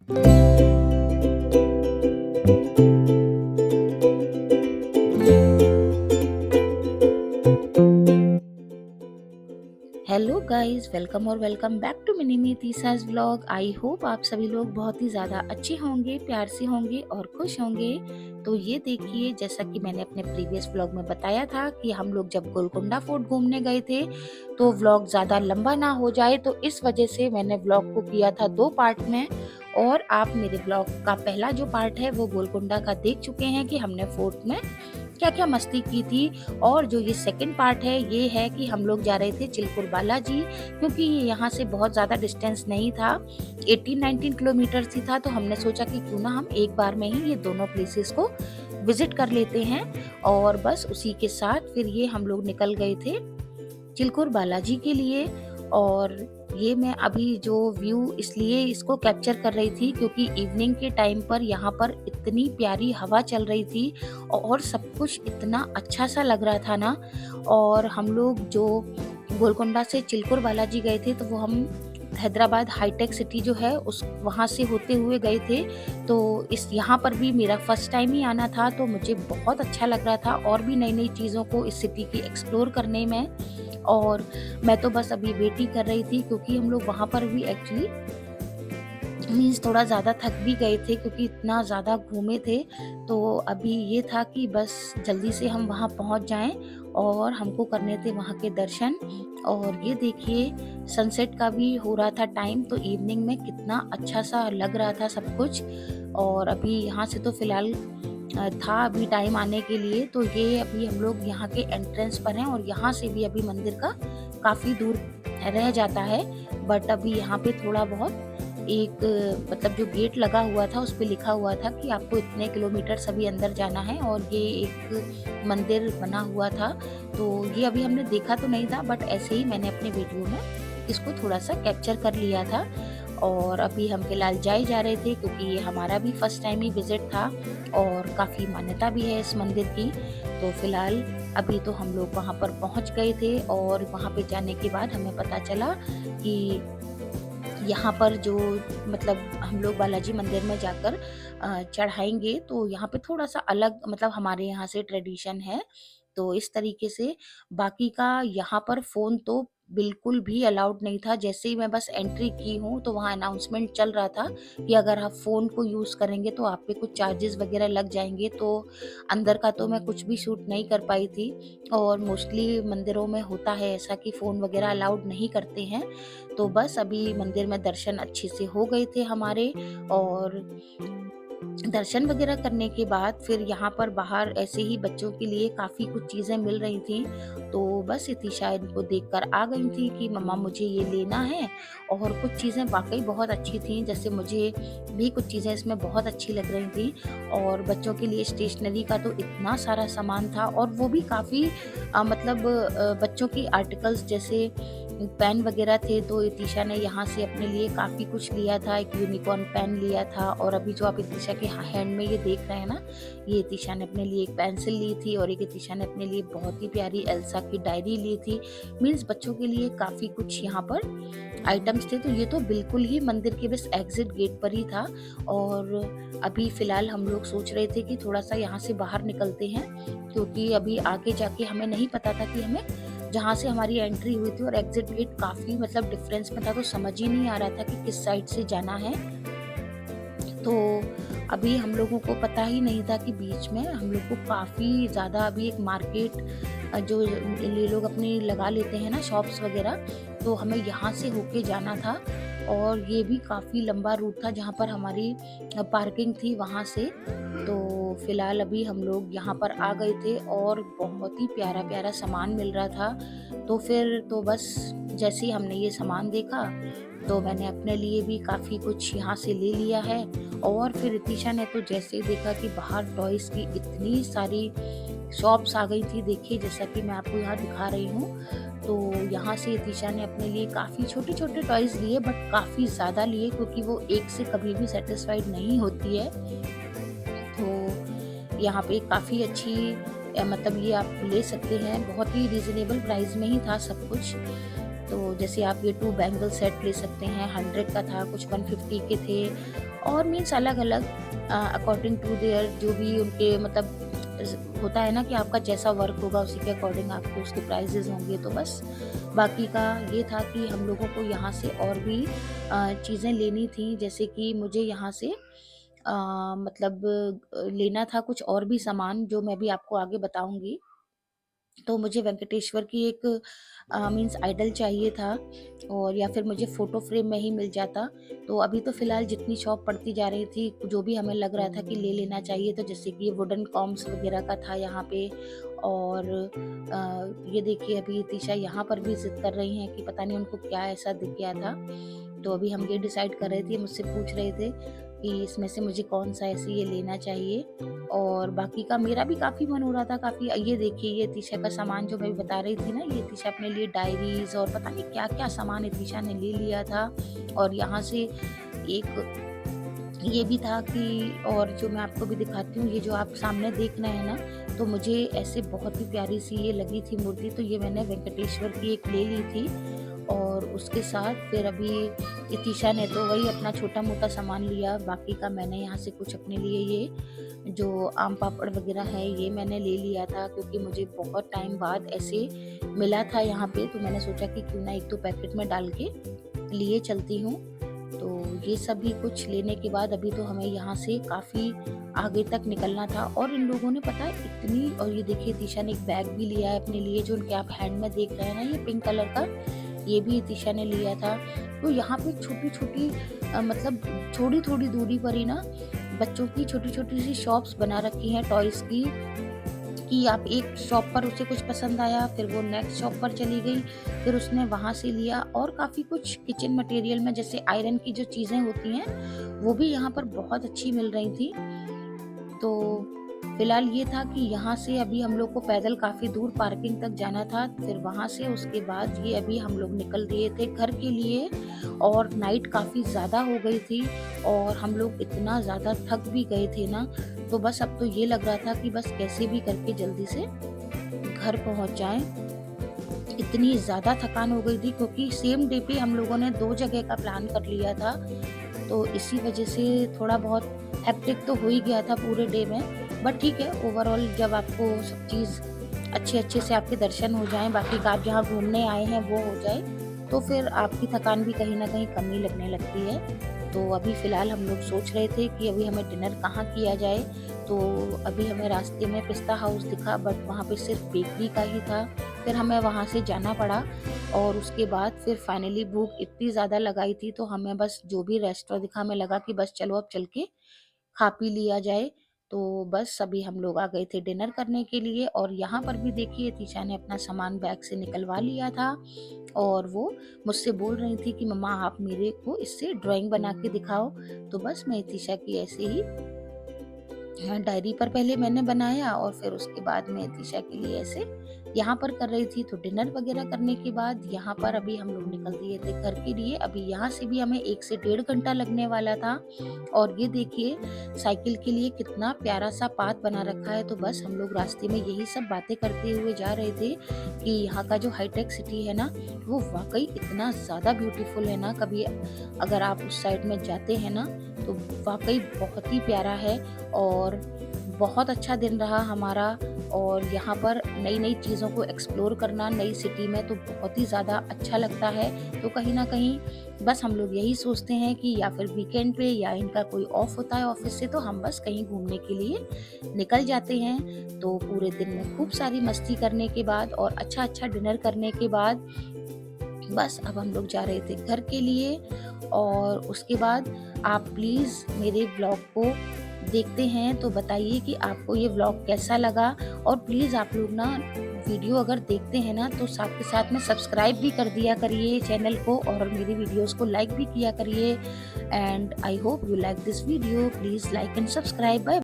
Hello guys, welcome और welcome back to mini तीसाज vlog. I hope आप सभी लोग बहुत ही ज़्यादा अच्छे होंगे, प्यार से होंगे और खुश होंगे। तो ये देखिए, जैसा कि मैंने अपने प्रीवियस व्लॉग में बताया था कि हम लोग जब गोलकुंडा फोर्ट घूमने गए थे तो व्लॉग ज़्यादा लंबा ना हो जाए, तो इस वजह से मैंने व्लॉग को किया था 2 पार्ट में। और आप मेरे ब्लॉग का पहला जो पार्ट है वो गोलकुंडा का देख चुके हैं कि हमने फोर्ट में क्या क्या मस्ती की थी। और जो ये सेकंड पार्ट है ये है कि हम लोग जा रहे थे चिलकुर बालाजी, क्योंकि ये यहाँ से बहुत ज़्यादा डिस्टेंस नहीं था, 18-19 किलोमीटर ही था। तो हमने सोचा कि क्यों ना हम एक बार में ही ये दोनों प्लेसेस को विजिट कर लेते हैं। और बस उसी के साथ फिर ये हम लोग निकल गए थे चिलकुर बालाजी के लिए। और ये मैं अभी जो व्यू इसलिए इसको कैप्चर कर रही थी क्योंकि इवनिंग के टाइम पर यहाँ पर इतनी प्यारी हवा चल रही थी और सब कुछ इतना अच्छा सा लग रहा था ना। और हम लोग जो गोलकोंडा से चिलकुर बालाजी गए थे तो वो हम हैदराबाद हाईटेक सिटी जो है उस वहाँ से होते हुए गए थे। तो इस यहाँ पर भी मेरा फर्स्ट टाइम ही आना था, तो मुझे बहुत अच्छा लग रहा था और भी नई नई चीज़ों को इस सिटी की एक्सप्लोर करने में। और मैं तो बस अभी वेट ही कर रही थी क्योंकि हम लोग वहाँ पर भी एक्चुअली मीन्स थोड़ा ज़्यादा थक भी गए थे क्योंकि इतना ज़्यादा घूमे थे। तो अभी ये था कि बस जल्दी से हम वहाँ पहुँच जाएं और हमको करने थे वहाँ के दर्शन। और ये देखिए, सनसेट का भी हो रहा था टाइम, तो इवनिंग में कितना अच्छा सा लग रहा था सब कुछ। और अभी यहाँ से तो फ़िलहाल था अभी टाइम आने के लिए, तो ये अभी हम लोग यहाँ के एंट्रेंस पर हैं और यहाँ से भी अभी मंदिर का काफ़ी दूर रह जाता है। बट अभी यहाँ पे थोड़ा बहुत एक मतलब जो गेट लगा हुआ था उस पे लिखा हुआ था कि आपको इतने किलोमीटर अभी अंदर जाना है, और ये एक मंदिर बना हुआ था। तो ये अभी हमने देखा तो नहीं था, बट ऐसे ही मैंने अपने वीडियो में इसको थोड़ा सा कैप्चर कर लिया था। और अभी हम फिलहाल जाए जा रहे थे क्योंकि ये हमारा भी फर्स्ट टाइम ही विजिट था और काफ़ी मान्यता भी है इस मंदिर की। तो फिलहाल अभी तो हम लोग वहाँ पर पहुँच गए थे और वहाँ पे जाने के बाद हमें पता चला कि यहाँ पर जो मतलब हम लोग बालाजी मंदिर में जाकर चढ़ाएंगे, तो यहाँ पे थोड़ा सा अलग मतलब हमारे यहाँ से ट्रेडिशन है। तो इस तरीके से बाकी का यहाँ पर फ़ोन तो बिल्कुल भी अलाउड नहीं था। जैसे ही मैं बस एंट्री की हूँ तो वहाँ अनाउंसमेंट चल रहा था कि अगर आप फ़ोन को यूज़ करेंगे तो आप पे कुछ चार्जेस वगैरह लग जाएंगे। तो अंदर का तो मैं कुछ भी शूट नहीं कर पाई थी। और मोस्टली मंदिरों में होता है ऐसा कि फ़ोन वगैरह अलाउड नहीं करते हैं। तो बस अभी मंदिर में दर्शन अच्छे से हो गए थे हमारे। और दर्शन वगैरह करने के बाद फिर यहाँ पर बाहर ऐसे ही बच्चों के लिए काफ़ी कुछ चीज़ें मिल रही थी। तो बस इतिशा इनको देखकर आ गई थी कि मम्मा मुझे ये लेना है। और कुछ चीज़ें वाकई बहुत अच्छी थी, जैसे मुझे भी कुछ चीज़ें इसमें बहुत अच्छी लग रही थी। और बच्चों के लिए स्टेशनरी का तो इतना सारा सामान था, और वो भी काफ़ी मतलब बच्चों की आर्टिकल्स जैसे पेन वगैरह थे। तो इतिशा ने यहाँ से अपने लिए काफ़ी कुछ लिया था, एक यूनिकॉर्न पेन लिया था। और अभी जो आप इतिशा के हैंड में ये देख रहे हैं ना, ये इतिशा ने अपने लिए एक पेंसिल ली थी और एक इतिशा ने अपने लिए बहुत ही प्यारी एल्सा की डायरी ली थी। मीन्स बच्चों के लिए काफ़ी कुछ यहाँ पर आइटम्स थे। तो ये तो बिल्कुल ही मंदिर के बस एग्जिट गेट पर ही था। और अभी फ़िलहाल हम लोग सोच रहे थे कि थोड़ा सा यहाँ से बाहर निकलते हैं, क्योंकि अभी आगे जाके हमें नहीं पता था कि हमें जहाँ से हमारी एंट्री हुई थी और एग्जिट गेट काफ़ी मतलब डिफरेंस में था, तो समझ ही नहीं आ रहा था कि किस साइड से जाना है। तो अभी हम लोगों को पता ही नहीं था कि बीच में हम लोग को काफ़ी ज़्यादा अभी एक मार्केट जो ये लोग अपनी लगा लेते हैं ना शॉप्स वगैरह, तो हमें यहाँ से होके जाना था। और ये भी काफ़ी लंबा रूट था जहाँ पर हमारी पार्किंग थी वहाँ से। तो फिलहाल अभी हम लोग यहाँ पर आ गए थे और बहुत ही प्यारा प्यारा सामान मिल रहा था। तो फिर तो बस जैसे ही हमने ये सामान देखा तो मैंने अपने लिए भी काफ़ी कुछ यहाँ से ले लिया है। और फिर रितिशा ने तो जैसे ही देखा कि बाहर टॉयज़ की इतनी सारी शॉप्स आ गई थी, देखिए जैसा कि मैं आपको यहाँ दिखा रही हूँ। तो यहाँ से इतिशा ने अपने लिए काफ़ी छोटे छोटे टॉयज़ लिए, बट काफ़ी ज़्यादा लिए क्योंकि वो एक से कभी भी सेटिस्फाइड नहीं होती है। तो यहाँ पे काफ़ी अच्छी मतलब ये आप ले सकते हैं, बहुत ही रीज़नेबल प्राइस में ही था सब कुछ। तो जैसे आप ये 2 बैंगल सेट ले सकते हैं, 100 का था, कुछ 150 के थे और मीन्स अलग-अलग अकॉर्डिंग टू देयर जो भी उनके मतलब होता है ना कि आपका जैसा वर्क होगा उसी के अकॉर्डिंग आपको उसके प्राइजेज़ होंगे। तो बस बाकी का ये था कि हम लोगों को यहाँ से और भी चीज़ें लेनी थी, जैसे कि मुझे यहाँ से मतलब लेना था कुछ और भी सामान जो मैं भी आपको आगे बताऊँगी। तो मुझे वेंकटेश्वर की एक मीन्स आइडल चाहिए था और या फिर मुझे फ़ोटो फ्रेम में ही मिल जाता। तो अभी तो फ़िलहाल जितनी शॉप पड़ती जा रही थी, जो भी हमें लग रहा था कि ले लेना चाहिए, तो जैसे कि ये वुडन कॉम्स वग़ैरह का था यहाँ पे और ये देखिए अभी तीशा यहाँ पर भी ज़िद कर रही हैं कि पता नहीं उनको क्या ऐसा दिख गया था। तो अभी हम ये डिसाइड कर रहे थे, मुझसे पूछ रहे थे कि इसमें से मुझे कौन-सा ऐसे ये लेना चाहिए और बाकी का मेरा भी काफ़ी मन हो रहा था काफ़ी। ये देखिए ये तीशा का सामान जो मैं बता रही थी ना, ये तीशा अपने लिए डायरीज़ और पता नहीं क्या-क्या सामान तीशा ने ले लिया था और यहाँ से एक ये भी था कि और जो मैं आपको भी दिखाती हूँ, ये जो आप सामने देख रहे हैं ना, तो मुझे ऐसे बहुत ही प्यारी सी ये लगी थी मूर्ति, तो ये मैंने वेंकटेश्वर की एक ले ली थी और उसके साथ फिर अभी इतिशा ने तो वही अपना छोटा-मोटा सामान लिया, बाकी का मैंने यहाँ से कुछ अपने लिए ये जो आम पापड़ वग़ैरह है ये मैंने ले लिया था क्योंकि मुझे बहुत टाइम बाद ऐसे मिला था यहाँ पे, तो मैंने सोचा कि क्यों ना 1-2 पैकेट में डाल के लिए चलती हूँ। तो ये सभी कुछ लेने के बाद अभी तो हमें यहाँ से काफ़ी आगे तक निकलना था और इन लोगों ने पता है इतनी और ये देखिए तीशा ने एक बैग भी लिया है अपने लिए जो उनके आप हैंड में देख रहे हैं ना ये पिंक कलर का, ये भी तीशा ने लिया था। तो यहाँ पे छोटी-छोटी मतलब थोड़ी-थोड़ी दूरी पर ही ना बच्चों की छोटी-छोटी सी शॉप्स बना रखी हैं टॉयज़ की कि आप एक शॉप पर उसे कुछ पसंद आया, फिर वो नेक्स्ट शॉप पर चली गई, फिर उसने वहाँ से लिया और काफ़ी कुछ किचन मटेरियल में जैसे आयरन की जो चीज़ें होती हैं, वो भी यहाँ पर बहुत अच्छी मिल रही थी। तो फिलहाल ये था कि यहाँ से अभी हम लोग को पैदल काफ़ी दूर पार्किंग तक जाना था, फिर वहाँ से उसके बाद ये अभी हम लोग निकल दिए थे घर के लिए और नाइट काफ़ी ज़्यादा हो गई थी और हम लोग इतना ज़्यादा थक भी गए थे ना, तो बस अब तो ये लग रहा था कि बस कैसे भी करके जल्दी से घर पहुँच जाएँ। इतनी ज़्यादा थकान हो गई थी क्योंकि सेम डे पे हम लोगों ने 2 जगह का प्लान कर लिया था, तो इसी वजह से थोड़ा बहुत हेक्टिक तो हो ही गया था पूरे डे में। बट ठीक है, ओवरऑल जब आपको सब चीज़ अच्छे-अच्छे से आपके दर्शन हो जाएँ, बाकी का आप जहाँ घूमने आए हैं वो हो जाए, तो फिर आपकी थकान भी कहीं न कहीं कम ही लगने लगती है। तो अभी फ़िलहाल हम लोग सोच रहे थे कि अभी हमें डिनर कहाँ किया जाए, तो अभी हमें रास्ते में पिस्ता हाउस दिखा बट वहाँ पे सिर्फ़ बेकरी का ही था। फिर हमें वहाँ से जाना पड़ा और उसके बाद फिर फाइनली भूख इतनी ज़्यादा लगाई थी तो हमें बस जो भी रेस्टोरेंट दिखा हमें लगा कि बस चलो अब चल के खा पी लिया जाए। तो बस अभी हम लोग आ गए थे डिनर करने के लिए और यहाँ पर भी देखिए तीशा ने अपना सामान बैग से निकलवा लिया था और वो मुझसे बोल रही थी कि मम्मा आप मेरे को इससे ड्राइंग बना के दिखाओ। तो बस मैं तीशा की ऐसे ही हाँ, डायरी पर पहले मैंने बनाया और फिर उसके बाद में तीशा के लिए ऐसे यहाँ पर कर रही थी। तो डिनर वगैरह करने के बाद यहाँ पर अभी हम लोग निकल दिए थे घर के लिए। अभी यहाँ से भी हमें 1 से डेढ़ घंटा लगने वाला था और ये देखिए साइकिल के लिए कितना प्यारा सा पाथ बना रखा है। तो बस हम लोग रास्ते में यही सब बातें करते हुए जा रहे थे कि यहाँ का जो हाईटेक सिटी है ना, वो वाकई इतना ज़्यादा ब्यूटीफुल है ना। कभी अगर आप उस साइड में जाते हैं ना, तो वाकई बहुत ही प्यारा है और बहुत अच्छा दिन रहा हमारा। और यहाँ पर नई-नई चीज़ों को एक्सप्लोर करना नई सिटी में तो बहुत ही ज़्यादा अच्छा लगता है। तो कहीं न कहीं बस हम लोग यही सोचते हैं कि या फिर वीकेंड पे या इनका कोई ऑफ होता है ऑफ़िस से तो हम बस कहीं घूमने के लिए निकल जाते हैं। तो पूरे दिन में खूब सारी मस्ती करने के बाद और अच्छा-अच्छा डिनर करने के बाद बस अब हम लोग जा रहे थे घर के लिए। और उसके बाद आप प्लीज़ मेरे व्लॉग को देखते हैं तो बताइए कि आपको ये व्लॉग कैसा लगा और प्लीज़ आप लोग ना वीडियो अगर देखते हैं ना तो साथ के साथ में सब्सक्राइब भी कर दिया करिए चैनल को और मेरी वीडियोस को लाइक भी किया करिए। And I hope you like this video, please like and subscribe. Bye.